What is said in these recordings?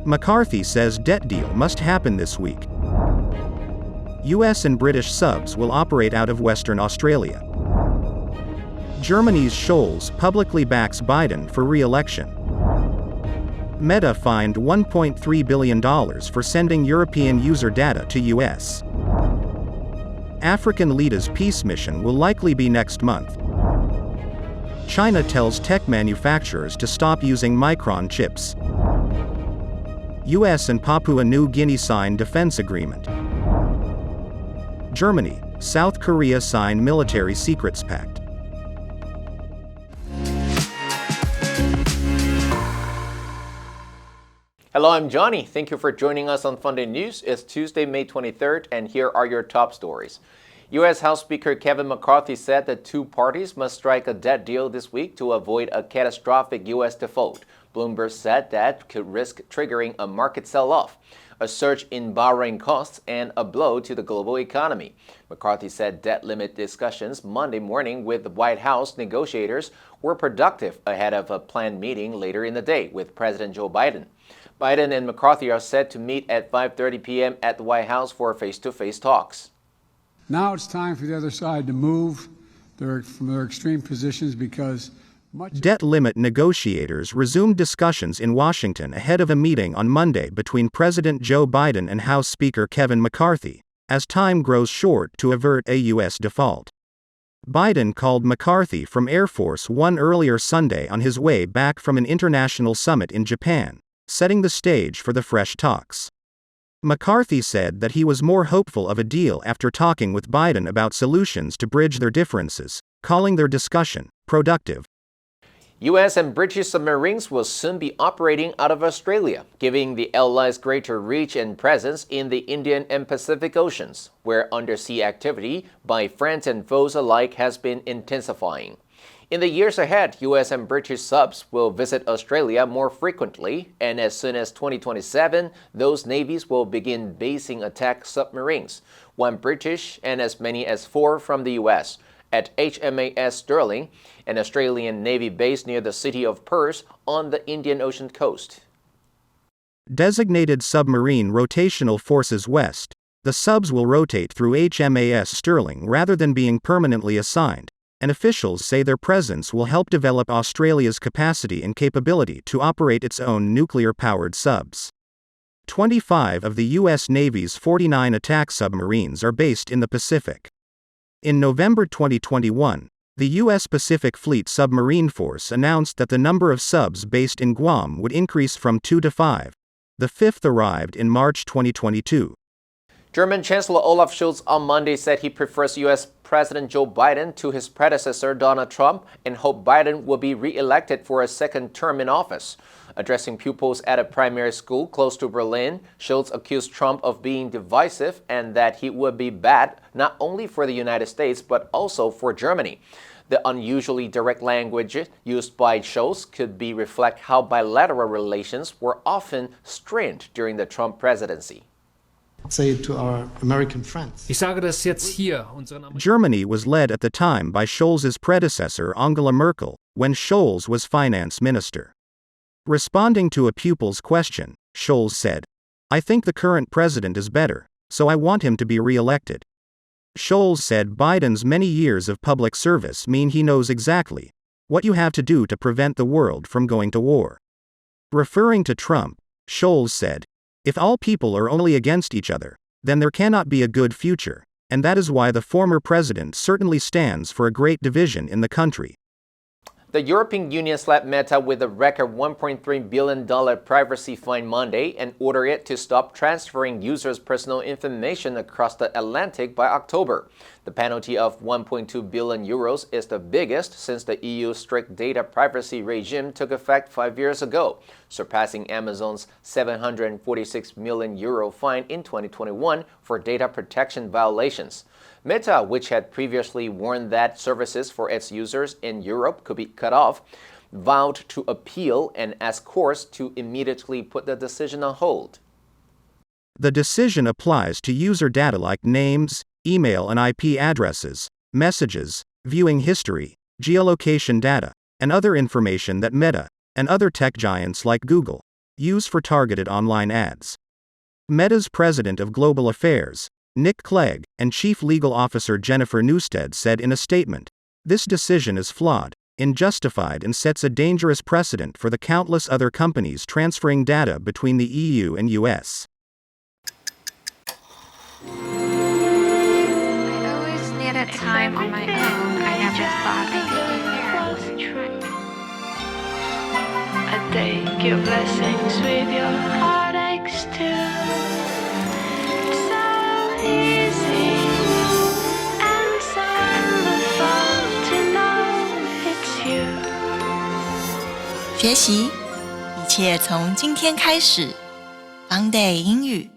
McCarthy says debt deal must happen this week. US and British subs will operate out of Western Australia. Germany's Scholz publicly backs Biden for re-election. Meta fined $1.3 billion for sending European user data to US. African leaders' peace mission will likely be next month. China tells tech manufacturers to stop using Micron chips. US and Papua New Guinea sign defense agreement. Germany, South Korea sign military secrets pact. Hello, I'm Johnny. Thank you for joining us on Funday News. It's Tuesday, May 23rd, and here are your top stories. U.S. House Speaker Kevin McCarthy said the two parties must strike a debt deal this week to avoid a catastrophic U.S. default. Bloomberg said that could risk triggering a market sell-off, a surge in borrowing costs, and a blow to the global economy. McCarthy said debt limit discussions Monday morning with the White House negotiators were productive ahead of a planned meeting later in the day with President Joe Biden. Biden and McCarthy are set to meet at 5:30 p.m. at the White House for face-to-face talks. Now it's time for the other side to move from their extreme positions because debt limit negotiators resumed discussions in Washington ahead of a meeting on Monday between President Joe Biden and House Speaker Kevin McCarthy, as time grows short to avert a U.S. default. Biden called McCarthy from Air Force One earlier Sunday on his way back from an international summit in Japan, setting the stage for the fresh talks. McCarthy said that he was more hopeful of a deal after talking with Biden about solutions to bridge their differences, calling their discussion productive. U.S. and British submarines will soon be operating out of Australia, giving the allies greater reach and presence in the Indian and Pacific Oceans, where undersea activity by friends and foes alike has been intensifying. In the years ahead, U.S. and British subs will visit Australia more frequently, and as soon as 2027, those navies will begin basing attack submarines, one British and as many as 4 from the U.S., at HMAS Sterling, an Australian Navy base near the city of Perth on the Indian Ocean coast. Designated Submarine Rotational Forces West, the subs will rotate through HMAS Sterling rather than being permanently assigned, and officials say their presence will help develop Australia's capacity and capability to operate its own nuclear-powered subs. 25 of the U.S. Navy's 49 attack submarines are based in the Pacific. In November 2021, the U.S. Pacific Fleet Submarine Force announced that the number of subs based in Guam would increase from 2 to 5. The fifth arrived in March 2022. German Chancellor Olaf Scholz on Monday said he prefers U.S. President Joe Biden to his predecessor Donald Trump and hoped Biden will be re-elected for a second term in office. Addressing pupils at a primary school close to Berlin, Scholz accused Trump of being divisive and that he would be bad not only for the United States but also for Germany. The unusually direct language used by Scholz could reflect how bilateral relations were often strained during the Trump presidency. Say it to our American friends. Ich sage das jetzt hier. Germany was led at the time by Scholz's predecessor Angela Merkel, when Scholz was finance minister. Responding to a pupil's question, Scholz said, "I think the current president is better, so I want him to be re-elected." Scholz said Biden's many years of public service mean he knows exactly what you have to do to prevent the world from going to war. Referring to Trump, Scholz said, "If all people are only against each other, then there cannot be a good future, and that is why the former president certainly stands for a great division in the country." The European Union slapped Meta with a record $1.3 billion privacy fine Monday and ordered it to stop transferring users' personal information across the Atlantic by October. The penalty of €1.2 billion is the biggest since the EU's strict data privacy regime took effect 5 years ago, surpassing Amazon's €746 million fine in 2021 for data protection violations. Meta, which had previously warned that services for its users in Europe could be cut off, vowed to appeal and asked courts to immediately put the decision on hold. The decision applies to user data like names, email and IP addresses, messages, viewing history, geolocation data, and other information that Meta and other tech giants like Google use for targeted online ads. Meta's president of global affairs, Nick Clegg, and chief legal officer Jennifer Newstead said in a statement, "This decision is flawed, unjustified, and sets a dangerous precedent for the countless other companies transferring data between the EU and US." I always needed time on my own. I never thought I could be here. I take your blessings with your heartaches too. It's so easy and so wonderful to know it's you. 学习，一切从今天开始。Funday 英语。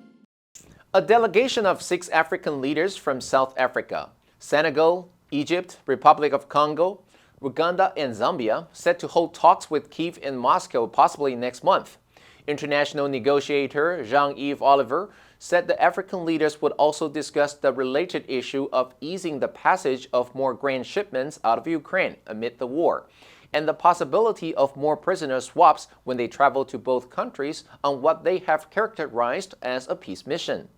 A delegation of 6 African leaders from South Africa, Senegal, Egypt, Republic of Congo, Uganda, and Zambia set to hold talks with Kiev and Moscow possibly next month. International negotiator Jean-Yves Oliver said the African leaders would also discuss the related issue of easing the passage of more grain shipments out of Ukraine amid the war, and the possibility of more prisoner swaps when they travel to both countries on what they have characterized as a peace mission.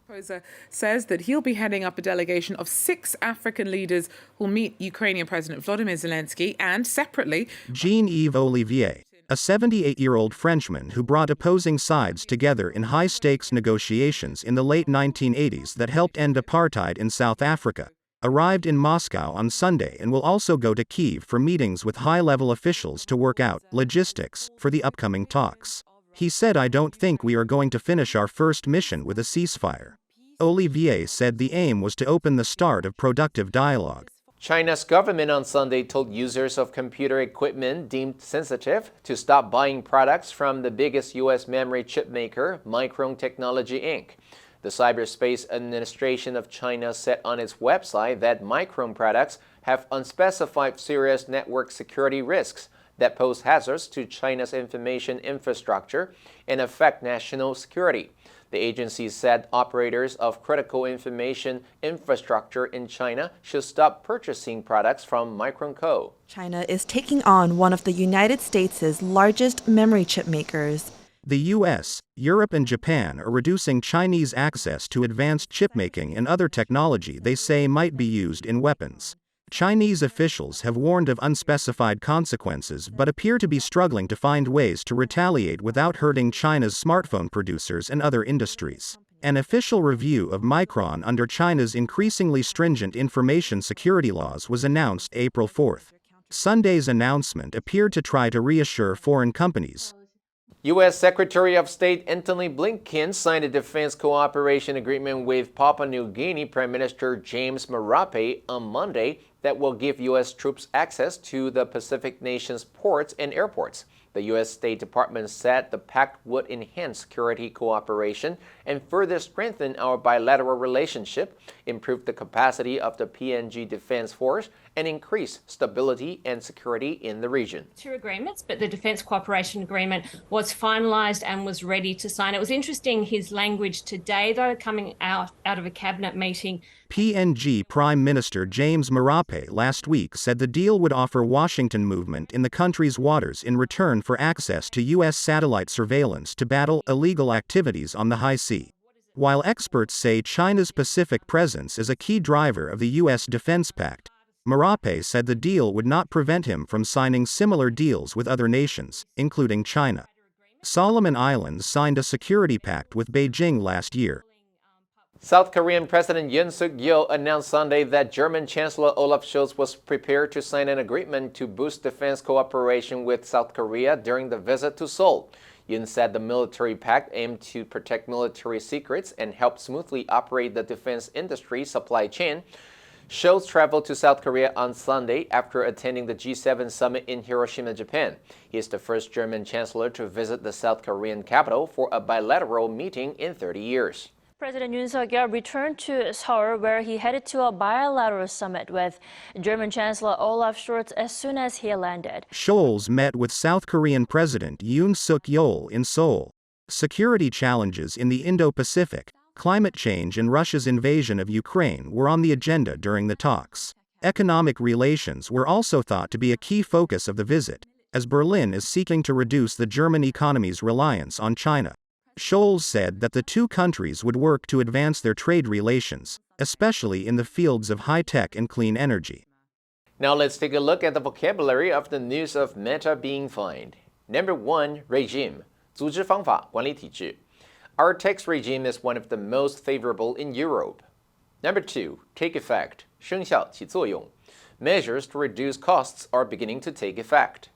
Says that he'll be heading up a delegation of 6 African leaders who'll meet Ukrainian President Volodymyr Zelensky and, separately, Jean-Yves Olivier, a 78-year-old Frenchman who brought opposing sides together in high-stakes negotiations in the late 1980s that helped end apartheid in South Africa, arrived in Moscow on Sunday and will also go to Kiev for meetings with high-level officials to work out logistics for the upcoming talks. He said, "I don't think we are going to finish our first mission with a ceasefire." Olivier said the aim was to open the start of productive dialogue. China's government on Sunday told users of computer equipment deemed sensitive to stop buying products from the biggest U.S. memory chip maker, Micron Technology Inc. The Cyberspace Administration of China said on its website that Micron products have unspecified serious network security risks that pose hazards to China's information infrastructure and affect national security. The agency said operators of critical information infrastructure in China should stop purchasing products from Micron Co. China is taking on one of the United States' largest memory chip makers. The US, Europe, and Japan are reducing Chinese access to advanced chipmaking and other technology they say might be used in weapons. Chinese officials have warned of unspecified consequences but appear to be struggling to find ways to retaliate without hurting China's smartphone producers and other industries. An official review of Micron under China's increasingly stringent information security laws was announced April 4th. Sunday's announcement appeared to try to reassure foreign companies. U.S. Secretary of State Antony Blinken signed a defense cooperation agreement with Papua New Guinea Prime Minister James Marape on Monday that will give U.S. troops access to the Pacific nation's ports and airports. The U.S. State Department said the pact would enhance security cooperation and further strengthen our bilateral relationship, improve the capacity of the PNG Defense Force, and increase stability and security in the region. 2 agreements, but the Defence Cooperation Agreement was finalised and was ready to sign. It was interesting, his language today, though, coming out of a cabinet meeting. PNG Prime Minister James Marape last week said the deal would offer Washington movement in the country's waters in return for access to U.S. satellite surveillance to battle illegal activities on the high sea. While experts say China's Pacific presence is a key driver of the U.S. Defense Pact, Marape said the deal would not prevent him from signing similar deals with other nations, including China. Solomon Islands signed a security pact with Beijing last year. South Korean President Yoon Suk-yeol announced Sunday that German Chancellor Olaf Scholz was prepared to sign an agreement to boost defense cooperation with South Korea during the visit to Seoul. Yoon said the military pact aimed to protect military secrets and help smoothly operate the defense industry supply chain. Scholz traveled to South Korea on Sunday after attending the G7 summit in Hiroshima, Japan. He is the first German chancellor to visit the South Korean capital for a bilateral meeting in 30 years. President Yoon Suk-yeol returned to Seoul, where he headed to a bilateral summit with German Chancellor Olaf Scholz as soon as he landed. Scholz met with South Korean President Yoon Suk-yeol in Seoul. Security challenges in the Indo-Pacific, climate change, and Russia's invasion of Ukraine were on the agenda during the talks. Economic relations were also thought to be a key focus of the visit. as Berlin is seeking to reduce the German economy's reliance on China. Scholz said that the two countries would work to advance their trade relations, especially in the fields of high-tech and clean energy. Now let's take a look at the vocabulary of the news of Meta being fined. Number 1, regime, 组织方法，管理体制. Our tax regime is one of the most favorable in Europe. Number 2, take effect, 生效，起作用. Measures to reduce costs are beginning to take effect.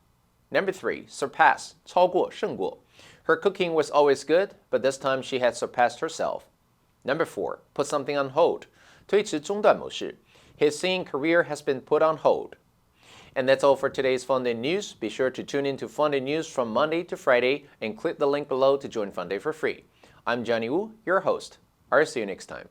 Number 3, surpass, 超过，胜过. Her cooking was always good, but this time she had surpassed herself. Number 4, put something on hold, 推迟中断某事. His singing career has been put on hold. And that's all for today's Funday News. Be sure to tune in to Funday News from Monday to Friday and click the link below to join Funday for free. I'm Johnny Wu, your host. I'll see you next time.